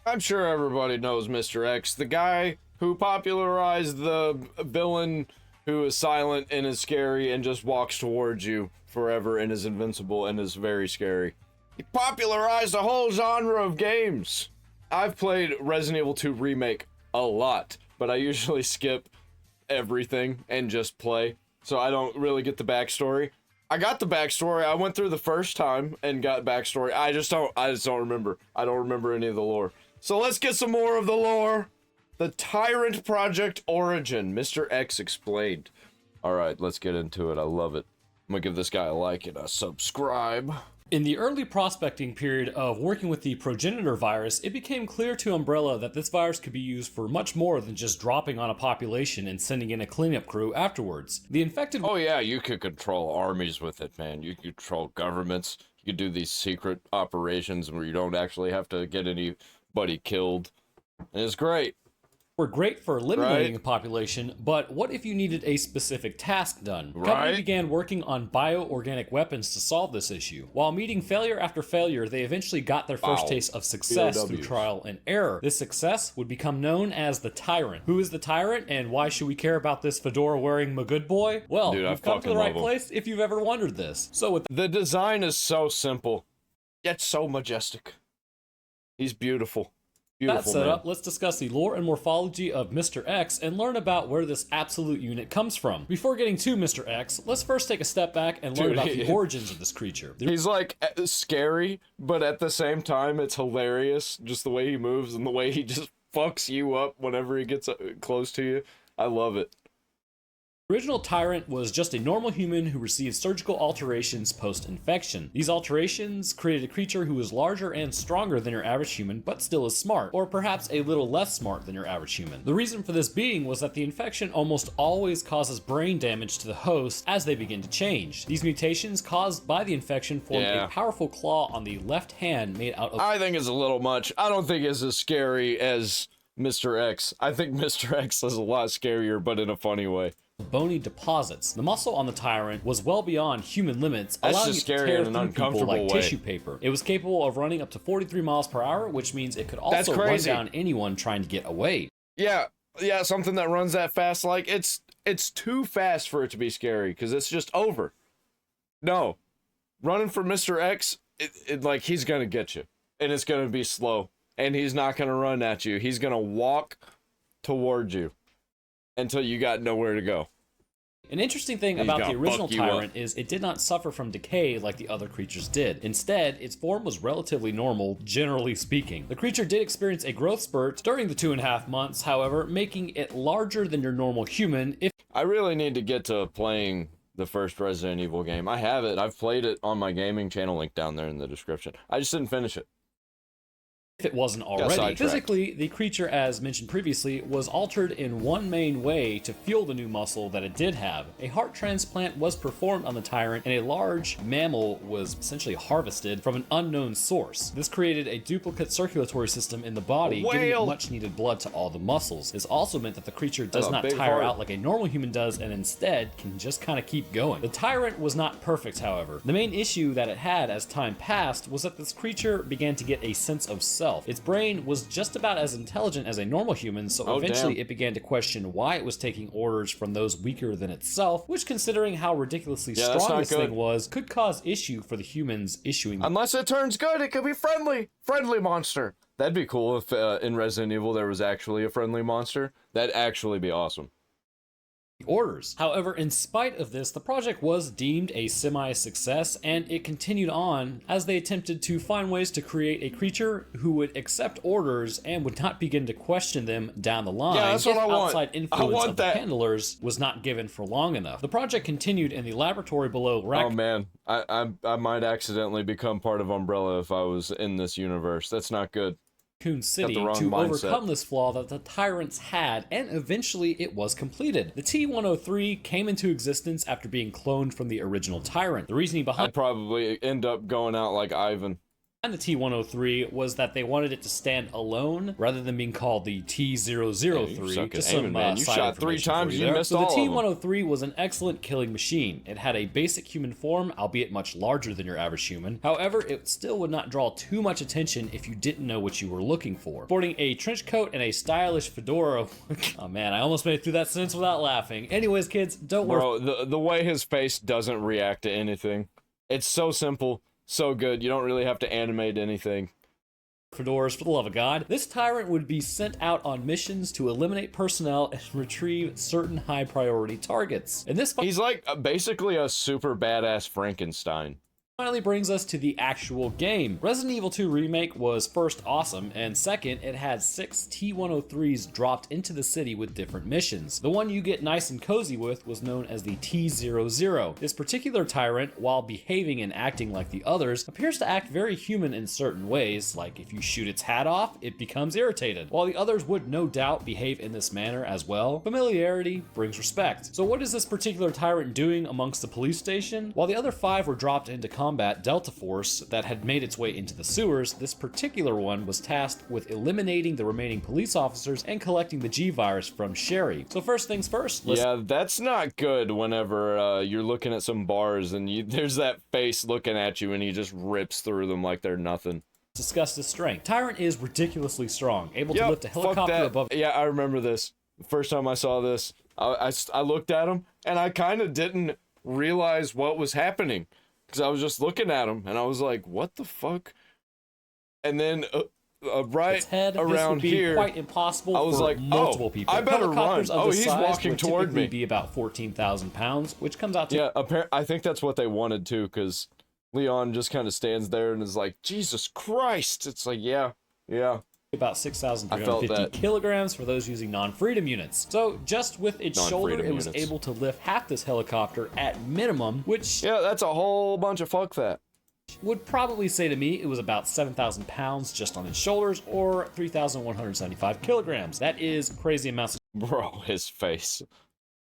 I'm sure everybody knows Mr. X, the guy who popularized the villain who is silent and is scary and just walks towards you forever and is invincible and is very scary. He popularized a whole genre of games. I've played Resident Evil 2 Remake a lot, but I usually skip everything and just play, so I don't really get the backstory. I got the backstory. I went through the first time and got backstory. I just don't remember. I don't remember any of the lore. So let's get some more of the lore. The Tyrant Project Origin, Mr. X explained. Alright, let's get into it. I love it. I'm gonna give this guy a like and a subscribe. In the early prospecting period of working with the progenitor virus, it became clear to Umbrella that this virus could be used for much more than just dropping on a population and sending in a cleanup crew afterwards. The infected— Oh yeah, you could control armies with it, man. You could control governments. You could do these secret operations where you don't actually have to get anybody killed. And it's great. were great for eliminating a population, but what if you needed a specific task done? The company began working on bioorganic weapons to solve this issue. While meeting failure after failure, they eventually got their first taste of success through trial and error. This success would become known as the Tyrant. Who is the Tyrant, and why should we care about this fedora-wearing good boy? Well, dude, you've come to the right place if you've ever wondered this. So with the design is so simple, yet so majestic. He's beautiful. That set up, let's discuss the lore and morphology of Mr. X and learn about where this absolute unit comes from. Before getting to Mr. X, let's first take a step back and learn about the origins of this creature. He's like scary, but at the same time it's hilarious, just the way he moves and the way he just fucks you up whenever he gets close to you. I love it. The original Tyrant was just a normal human who received surgical alterations post-infection. These alterations created a creature who was larger and stronger than your average human, but still as smart, or perhaps a little less smart than your average human. The reason for this being was that the infection almost always causes brain damage to the host as they begin to change. These mutations caused by the infection formed a powerful claw on the left hand made out of— I think it's a little much. I don't think it's as scary as Mr. X. I think Mr. X is a lot scarier, but in a funny way. Bony deposits. The muscle on the Tyrant was well beyond human limits, allowing it to tear through people like tissue paper. It was capable of running up to 43 miles per hour, which means it could also run down anyone trying to get away. Yeah, something that runs that fast, like, it's too fast for it to be scary, because it's just over. No. Running for Mr. X, like, he's gonna get you. And it's gonna be slow. And he's not gonna run at you. He's gonna walk towards you until you got nowhere to go. An interesting thing about the original Tyrant is it did not suffer from decay like the other creatures did. Instead, its form was relatively normal, generally speaking. The creature did experience a growth spurt during the 2.5 months, however, making it larger than your normal human. I really need to get to playing the first Resident Evil game. I have it. I've played it on my gaming channel, link down there in the description. I just didn't finish it. If it wasn't already. Physically, the creature, as mentioned previously, was altered in one main way to fuel the new muscle that it did have. A heart transplant was performed on the Tyrant, and a large mammal was essentially harvested from an unknown source. This created a duplicate circulatory system in the body, giving it much needed blood to all the muscles. This also meant that the creature does not tire out like a normal human does, and instead can just kind of keep going. The Tyrant was not perfect, however. The main issue that it had as time passed was that this creature began to get a sense of self. Its brain was just about as intelligent as a normal human, so eventually it began to question why it was taking orders from those weaker than itself, which, considering how ridiculously strong this thing was, could cause issue for the humans issuing— Unless it turns good, it could be friendly! Friendly monster! That'd be cool if in Resident Evil there was actually a friendly monster. That'd actually be awesome. Orders. However, in spite of this, the project was deemed a semi-success, and it continued on as they attempted to find ways to create a creature who would accept orders and would not begin to question them down the line if outside influence of the handlers was not given for long enough. The project continued in the laboratory below Oh man, I might accidentally become part of Umbrella if I was in this universe. That's not good. Raccoon City to overcome this flaw that the Tyrants had, and eventually it was completed. The T-103 came into existence after being cloned from the original Tyrant. The reasoning behind— I'd probably end up going out like Ivan. And the T-103 was that they wanted it to stand alone rather than being called the T-003. Yeah, just some man. You shot 3 times, you missed all of them. So the T-103 was an excellent killing machine. It had a basic human form, albeit much larger than your average human. However, it still would not draw too much attention if you didn't know what you were looking for. Sporting a trench coat and a stylish fedora. Oh man, I almost made it through that sentence without laughing. Anyways, kids, don't worry. Bro, the way his face doesn't react to anything. It's so simple. So good, you don't really have to animate anything. Fedoras, for the love of God. This tyrant would be sent out on missions to eliminate personnel and retrieve certain high priority targets. And this he's like basically a super badass Frankenstein. Finally brings us to the actual game. Resident Evil 2 Remake was first awesome, and second, it had 6 T-103s dropped into the city with different missions. The one you get nice and cozy with was known as the T-00. This particular tyrant, while behaving and acting like the others, appears to act very human in certain ways, like if you shoot its hat off, it becomes irritated. While the others would no doubt behave in this manner as well, familiarity brings respect. So what is this particular tyrant doing amongst the police station? While the other 5 were dropped into combat Delta Force that had made its way into the sewers, this particular one was tasked with eliminating the remaining police officers and collecting the G-Virus from Sherry. So first things first, yeah, that's not good whenever you're looking at some bars and there's that face looking at you and he just rips through them like they're nothing. Discuss his strength. Tyrant is ridiculously strong, able to lift a helicopter above. Yeah, I remember this. The first time I saw this, I looked at him and I kind of didn't realize what was happening. Because I was just looking at him, and I was like, what the fuck? And then right around here, quite impossible. I was like, multiple people. I better run. Oh, he's walking toward me. Be about 14,000 pounds, which comes out to... Yeah, I think that's what they wanted, too, because Leon just kind of stands there and is like, Jesus Christ! It's like, yeah. About 6,350 kilograms for those using non-freedom units. So just with its shoulder, it was able to lift half this helicopter at minimum, which... Yeah, that's a whole bunch of fuck that. Would probably say to me it was about 7,000 pounds just on its shoulders, or 3,175 kilograms. That is crazy amounts of... Bro, his face.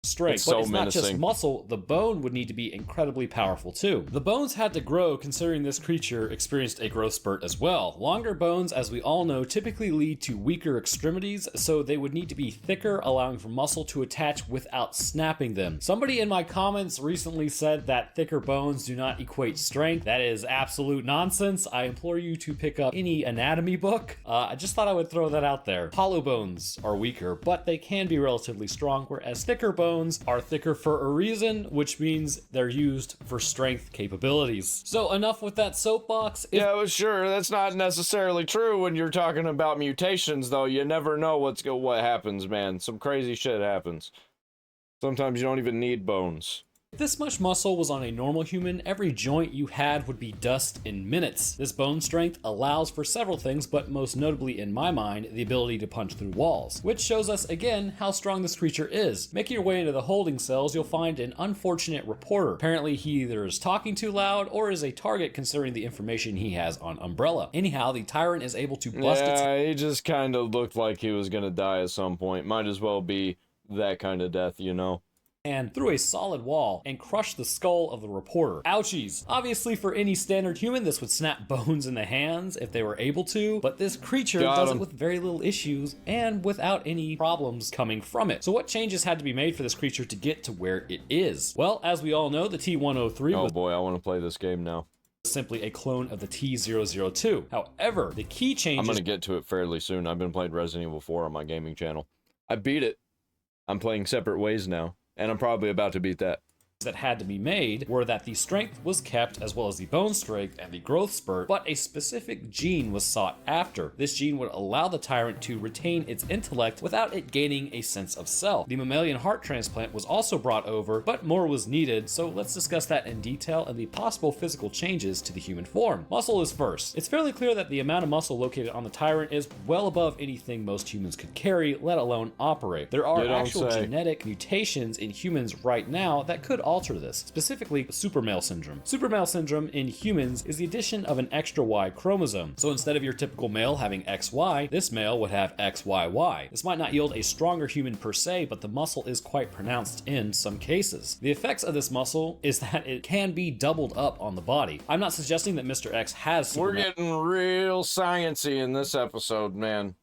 Strength, but it's not just muscle, the bone would need to be incredibly powerful too. The bones had to grow considering this creature experienced a growth spurt as well. Longer bones, as we all know, typically lead to weaker extremities, so they would need to be thicker, allowing for muscle to attach without snapping them. Somebody in my comments recently said that thicker bones do not equate strength. That is absolute nonsense. I implore you to pick up any anatomy book. I just thought I would throw that out there. Hollow bones are weaker, but they can be relatively strong, whereas thicker bones are thicker for a reason, which means they're used for strength capabilities. So enough with that soapbox. Yeah, well, sure, that's not necessarily true when you're talking about mutations, though. You never know what happens, man. Some crazy shit happens. Sometimes you don't even need bones. If this much muscle was on a normal human, every joint you had would be dust in minutes. This bone strength allows for several things, but most notably in my mind, the ability to punch through walls, which shows us again how strong this creature is. Making your way into the holding cells, you'll find an unfortunate reporter. Apparently he either is talking too loud or is a target considering the information he has on Umbrella. Anyhow, the Tyrant is able to bust he just kind of looked like he was gonna die at some point. Might as well be that kind of death, you know? And through a solid wall and crush the skull of the reporter. Ouchies. Obviously for any standard human this would snap bones in the hands if they were able to, but this creature does it with very little issues and without any problems coming from it. So what changes had to be made for this creature to get to where it is? Well, as we all know, the T-103 oh boy, I want to play this game now. Simply a clone of the T-002. However, the key changes... I'm gonna get to it fairly soon. I've been playing Resident Evil 4 on my gaming channel. I beat it. I'm playing Separate Ways now. And I'm probably about to beat that. That had to be made were that the strength was kept as well as the bone strength and the growth spurt, but a specific gene was sought after. This gene would allow the Tyrant to retain its intellect without it gaining a sense of self. The mammalian heart transplant was also brought over, but more was needed, so let's discuss that in detail and the possible physical changes to the human form. Muscle is first. It's fairly clear that the amount of muscle located on the Tyrant is well above anything most humans could carry, let alone operate. There are actual genetic mutations in humans right now that could alter this, specifically super male syndrome. Super male syndrome in humans is the addition of an extra Y chromosome. So instead of your typical male having XY, this male would have XYY. This might not yield a stronger human per se, but the muscle is quite pronounced in some cases. The effects of this muscle is that it can be doubled up on the body. I'm not suggesting that Mr. X has We're getting real sciencey in this episode, man.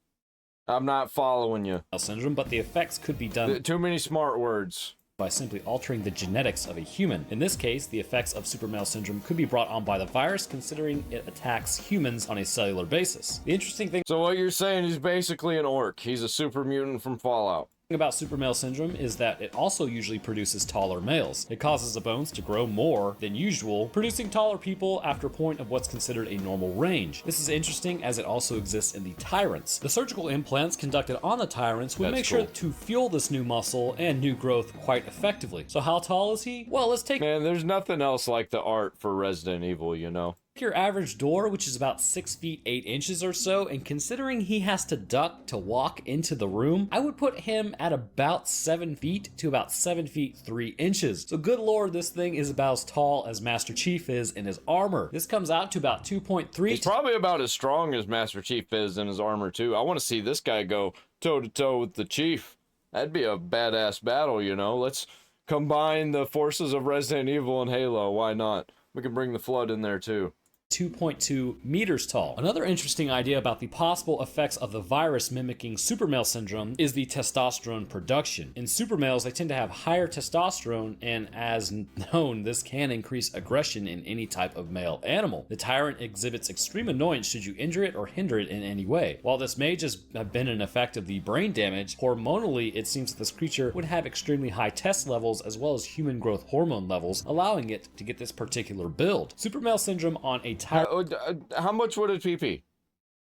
I'm not following you. Syndrome, but the effects could be done Too many smart words. By simply altering the genetics of a human. In this case, the effects of super male syndrome could be brought on by the virus, considering it attacks humans on a cellular basis. The interesting thing So what you're saying is basically an orc. He's a super mutant from Fallout. about super male syndrome is that it also usually produces taller males. It causes the bones to grow more than usual, producing taller people after a point of what's considered a normal range. This is interesting as it also exists in the Tyrants. The surgical implants conducted on the Tyrants would make sure to fuel this new muscle and new growth quite effectively. So how tall is he? Well, let's take... Man, there's nothing else like the art for Resident Evil, you know? Your average door, which is about 6 feet 8 inches or so, and considering he has to duck to walk into the room, I would put him at about 7 feet to about 7 feet 3 inches. So good lord, this thing is about as tall as Master Chief is in his armor. This comes out to about 2.3. He's probably about as strong as Master Chief is in his armor too. I want to see this guy go toe to toe with the Chief. That'd be a badass battle, you know? Let's combine the forces of Resident Evil and Halo. Why not? We can bring the Flood in there too. 2.2 meters tall. Another interesting idea about the possible effects of the virus mimicking super male syndrome is the testosterone production. In super males, they tend to have higher testosterone, and as known, this can increase aggression in any type of male animal. The Tyrant exhibits extreme annoyance should you injure it or hinder it in any way. While this may just have been an effect of the brain damage, hormonally, it seems that this creature would have extremely high test levels as well as human growth hormone levels, allowing it to get this particular build. Super male syndrome on a How much would it pee?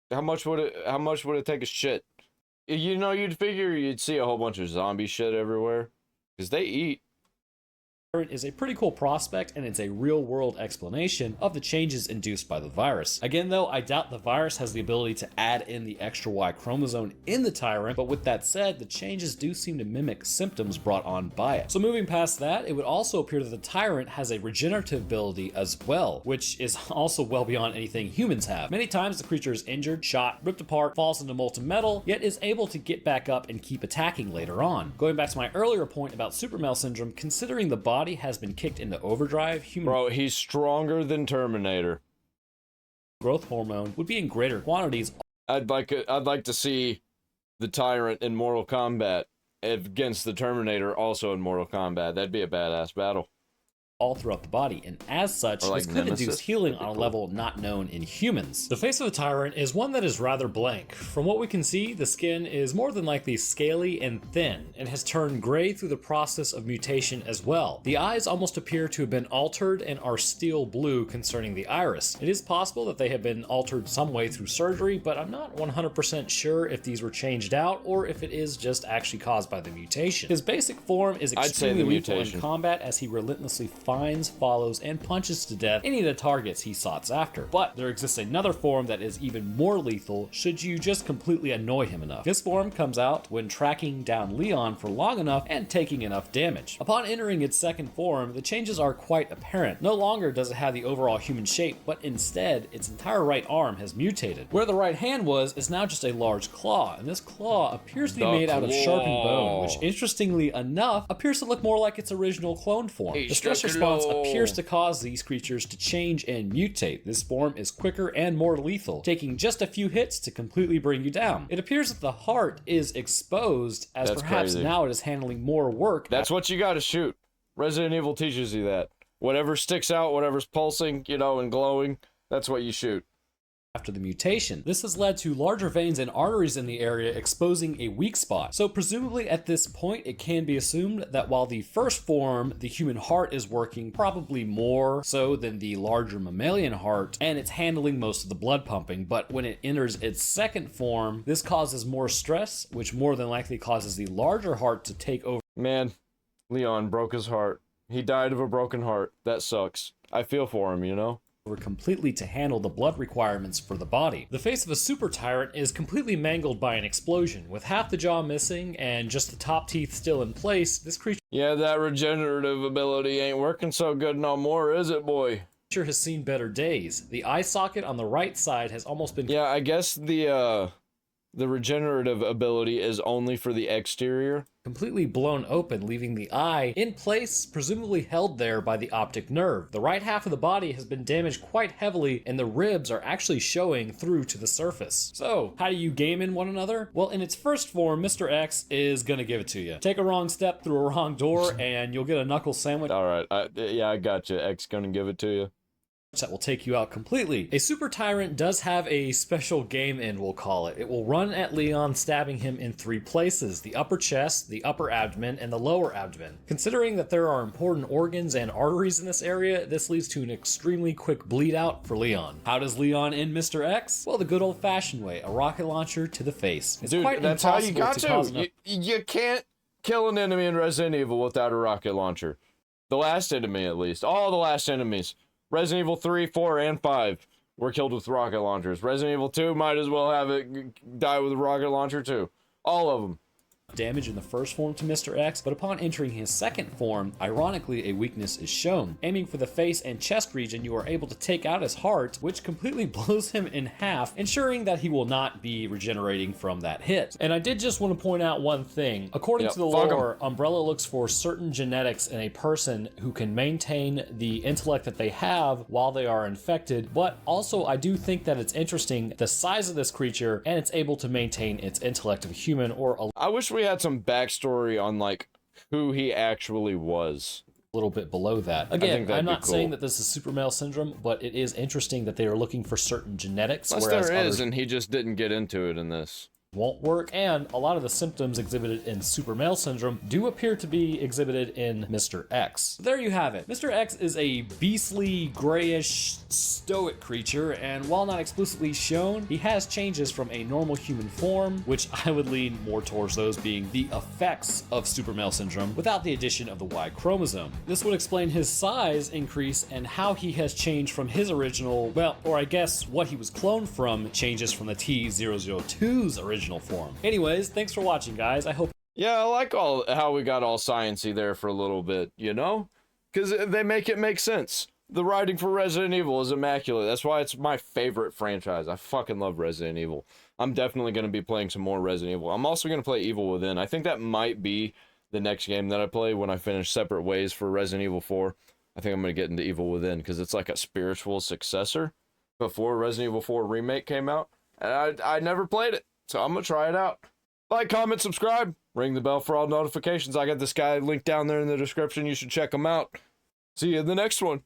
How much would it take a shit? You know, you'd figure you'd see a whole bunch of zombie shit everywhere, because they eat. Is a pretty cool prospect, and it's a real-world explanation of the changes induced by the virus. Again, though, I doubt the virus has the ability to add in the extra Y chromosome in the Tyrant, but with that said, the changes do seem to mimic symptoms brought on by it. So moving past that, it would also appear that the Tyrant has a regenerative ability as well, which is also well beyond anything humans have. Many times the creature is injured, shot, ripped apart, falls into molten metal, yet is able to get back up and keep attacking later on. Going back to my earlier point about super male syndrome, considering the body has been kicked into overdrive, Bro, he's stronger than Terminator. Growth hormone would be in greater quantities. I'd like to see the Tyrant in Mortal Kombat against the Terminator also in Mortal Kombat. That'd be a badass battle. All throughout the body, and as such, like this could Nemesis. induce healing on a level not known in humans. The face of the Tyrant is one that is rather blank. From what we can see, the skin is more than likely scaly and thin, and has turned gray through the process of mutation as well. The eyes almost appear to have been altered and are steel blue concerning the iris. It is possible that they have been altered some way through surgery, but I'm not 100% sure if these were changed out or if it is just actually caused by the mutation. His basic form is extremely lethal in combat as he relentlessly finds, follows, and punches to death any of the targets he soughts after. But there exists another form that is even more lethal should you just completely annoy him enough. This form comes out when tracking down Leon for long enough and taking enough damage. Upon entering its second form, the changes are quite apparent. No longer does it have the overall human shape, but instead, its entire right arm has mutated. Where the right hand was is now just a large claw, and this claw appears to be made out of sharpened bone, which interestingly enough appears to look more like its original clone form. The stress response appears to cause these creatures to change and mutate. This form is quicker and more lethal, taking just a few hits to completely bring you down. It appears that the heart is exposed, as perhaps now it is handling more work. That's what you gotta shoot. Resident Evil teaches you that. Whatever sticks out, whatever's pulsing, you know, and glowing, that's what you shoot. After the mutation. This has led to larger veins and arteries in the area, exposing a weak spot. So presumably at this point, it can be assumed that while the first form, the human heart is working probably more so than the larger mammalian heart, and it's handling most of the blood pumping, but when it enters its second form, this causes more stress, which more than likely causes the larger heart to take over. Man, Leon broke his heart. He died of a broken heart. That sucks. I feel for him, you know? completely to handle the blood requirements for the body. The face of a super tyrant is completely mangled by an explosion. With half the jaw missing and just the top teeth still in place, this creature... Yeah, that regenerative ability ain't working so good no more, is it, boy? Has seen better days. The eye socket on the right side has almost been... Yeah, I guess the regenerative ability is only for the exterior. Completely blown open, leaving the eye in place, presumably held there by the optic nerve. The right half of the body has been damaged quite heavily, and the ribs are actually showing through to the surface. So, how do you game in one another? Well, in its first form, Mr. X is gonna give it to you. Take a wrong step through a wrong door, and you'll get a knuckle sandwich. Alright, yeah, I got you. X gonna give it to you. That will take you out completely. A super tyrant does have a special game end, we'll call it. It will run at Leon, stabbing him in 3 places: the upper chest, the upper abdomen, and the lower abdomen. Considering that there are important organs and arteries in this area, this leads to an extremely quick bleed out for Leon. How does Leon end Mr. X? Well, the good old fashioned way, a rocket launcher to the face. It's Dude, quite that's how you got to. You can't kill an enemy in Resident Evil without a rocket launcher. The last enemy, at least. All the last enemies. Resident Evil 3, 4, and 5 were killed with rocket launchers. Resident Evil 2 might as well have it die with a rocket launcher too. All of them. Damage in the first form to Mr. X, but upon entering his second form, ironically a weakness is shown. Aiming for the face and chest region, you are able to take out his heart, which completely blows him in half, ensuring that he will not be regenerating from that hit. And I did just want to point out one thing. According to the lore, Umbrella looks for certain genetics in a person who can maintain the intellect that they have while they are infected, but also I do think that it's interesting the size of this creature, and it's able to maintain its intellect of a human or a... I wish we had some backstory on like who he actually was. A little bit below that. Again, I'm not saying that this is super male syndrome, but it is interesting that they are looking for certain genetics. Unless whereas there is, and he just didn't get into it in this. Won't work, and a lot of the symptoms exhibited in super male syndrome do appear to be exhibited in Mr. X. There you have it. Mr. X is a beastly, grayish, stoic creature, and while not explicitly shown, he has changes from a normal human form, which I would lean more towards those being the effects of super male syndrome without the addition of the Y chromosome. This would explain his size increase and how he has changed from his original, well, or I guess what he was cloned from changes from the T-002's original form. Anyways, thanks for watching, guys. I hope... Yeah, I like how we got all sciencey there for a little bit, you know? Because they make it make sense. The writing for Resident Evil is immaculate. That's why it's my favorite franchise. I fucking love Resident Evil. I'm definitely going to be playing some more Resident Evil. I'm also going to play Evil Within. I think that might be the next game that I play when I finish Separate Ways for Resident Evil 4. I think I'm going to get into Evil Within because it's like a spiritual successor before Resident Evil 4 Remake came out. And I never played it. So I'm going to try it out. Like, comment, subscribe, ring the bell for all notifications. I got this guy linked down there in the description. You should check him out. See you in the next one.